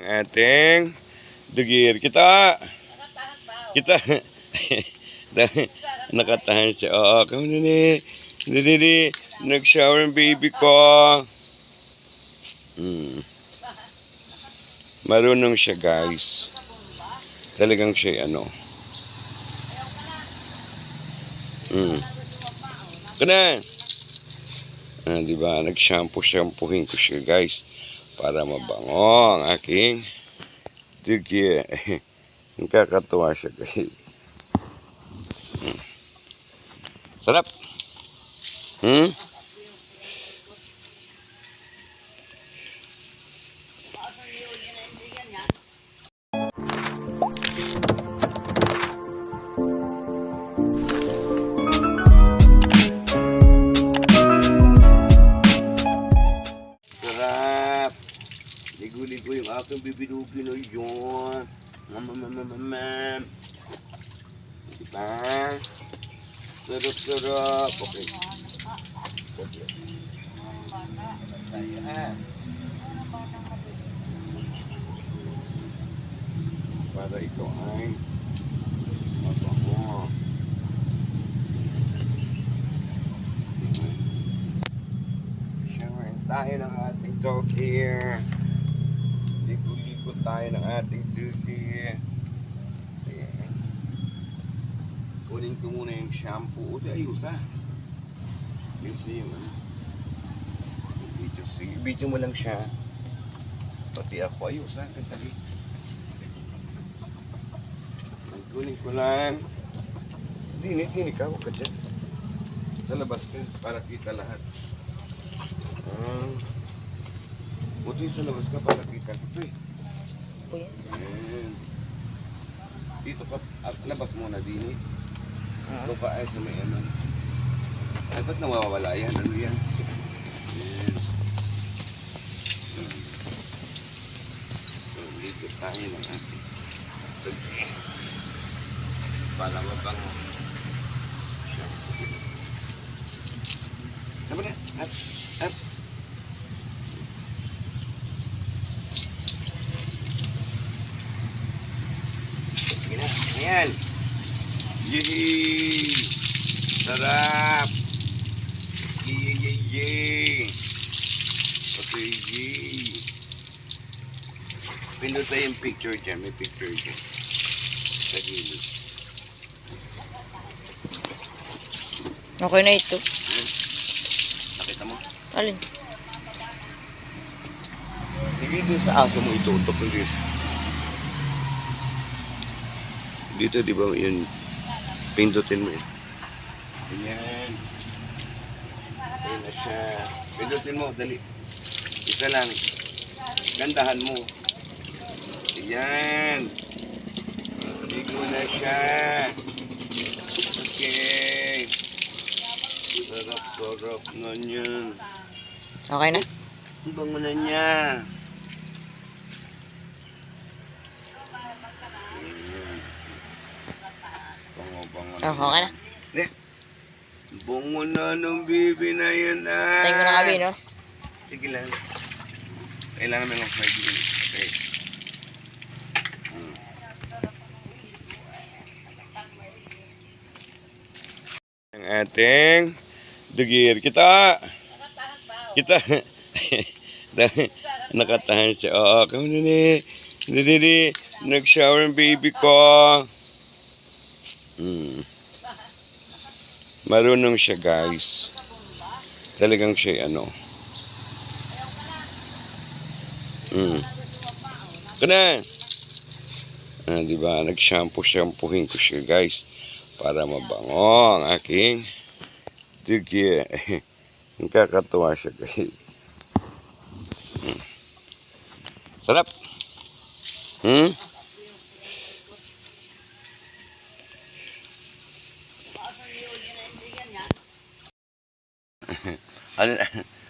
ating dugir. Kita. Nakatahan siya. Oo, kamo na ni. Didi, nag-shower ang baby ko. Marunong siya, guys. Talagang siya, ano. Kana. Diba? Nag-shampoo-shampoohin ko siya, guys. Para mabango ang aking dugir. Nakakatuwa siya, guys. Sarap. Sarap. Ligo-ligo yung aking bibilugi na yun. Mamamamamam. Diba? Sarap-sarap. Okay. Tayo ha. Para ito ay mabango. Showerin tayo ng ating dog here. Ligo-ligo tayo ng ating dog here. Ayan. Kunin ko muna yung shampoo. O, ayos ha. Ayos na yung ano. Video mo lang siya. Pati ako, ayos ha. Gandali. Kunin ko lang. Dinig ka. Huwag ka dyan. Sa labas ka para kita lahat. Buti sa labas ka para kita. Ito eh. Ayan. Dito ka. Labas muna din eh. Ito pa ay sa may ano. Ay, ba't nawawala yan? Ano yan? Ayan. So, dito tayo ng ating dugir. Para mabango. Tama na. Up. Ayan. Yee! Sarap! Yee! Okay, yee! Pindot tayo yung picture dyan. May picture dyan. Sa gilid. Okay na ito. Nakita mo? Alin? Hindi din sa aso mo itutok. Dito, di ba, yun, pindutin mo yun. Ayan. Ayan na siya. Pindutin mo, dali. Isa lang. Gandahan mo. Ayan. Ligo na siya. Okay. Sarap na yan. Okay na? Ang bango na niya. Okay na. Bungo na ng bibi na yan ah. Tayo mo na kami, no? Sige lang. Kailangan may mga 5 minutes. Okay. Ang ating dugir. Kita. Nakatahan siya. Oo, kamo na ni. Didi, nag-shower ang baby ko. Marunong siya, guys. Talagang siya, ano. Kana. Diba? Nag-shampoo-shampoohin ko siya, guys. Para mabango ang aking dugir. Nakakatuwa siya, guys. Sarap.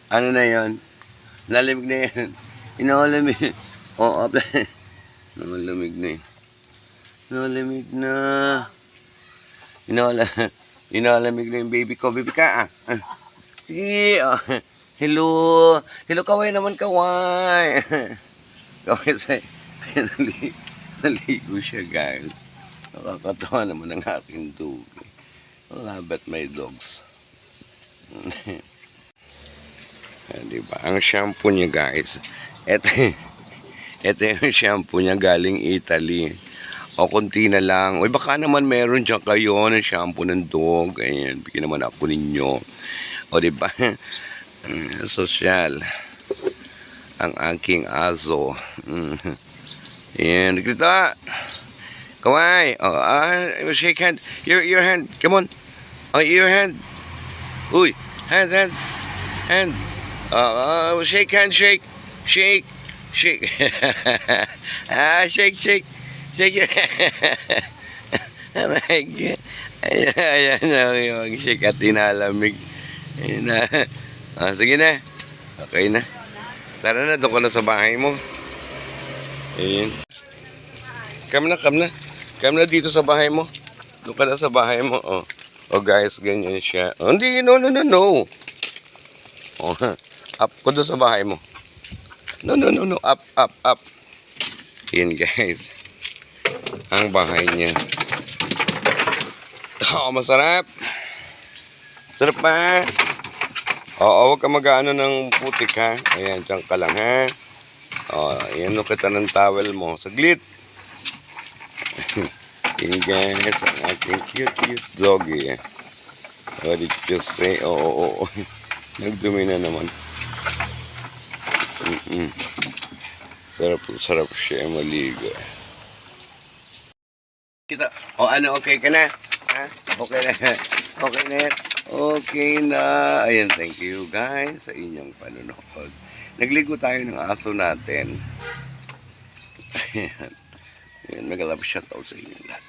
Ano na yon? Lalamig na yan. Inalamig. Oo, nalamig na yun. Nalamig na. Inalamig na yung baby ko. Baby ka Sige. Hello. Hello, kaway naman, kaway. Kaway sa'yo. Naligo siya, guys. Nakakatawa naman ang aking dog. Love my dogs. Diba? Ang shampoo niya, guys. Ito yung shampoo niya galing Italy. O, konti na lang. Uy, baka naman meron dyan kayo ng shampoo ng dog. Ayan, bigyan naman ako ninyo. O, diba? Sosyal. Ang aking aso. Ayan, kita. Kawai. Oh, shake hand. Your hand. Come on. Oh, your hand. Uy, hand. Shake hand, shake. Shake. Shake. Shake. Oh my God. Ayan, mag-shake at tinalamig. Ayan na. Sige na. Okay na. Tara na, doon ka na sa bahay mo. Ayan. Come na dito sa bahay mo. Doon ka na sa bahay mo. Oh guys, ganyan siya. Oh, hindi, no. Oh, up ko doon sa bahay mo. No. Up. Yan guys. Ang bahay niya. Oh, masarap. Sarap pa. Oo, huwag ka mag-ano ng putik ha. Ayan, dyan ka lang ha. Ayan, kita ng towel mo. Saglit. Yan guys, ang aking cute doggy. What did you say? Oo. Nagdumi na naman. Sarap siya maligo. Kita. Ano, okay ka na? Ha? Okay na. Okay na. Ayan, thank you guys sa inyong panonood. Nagligo tayo ng aso natin. Ayan. Nag-love shoutout sa inyo lahat.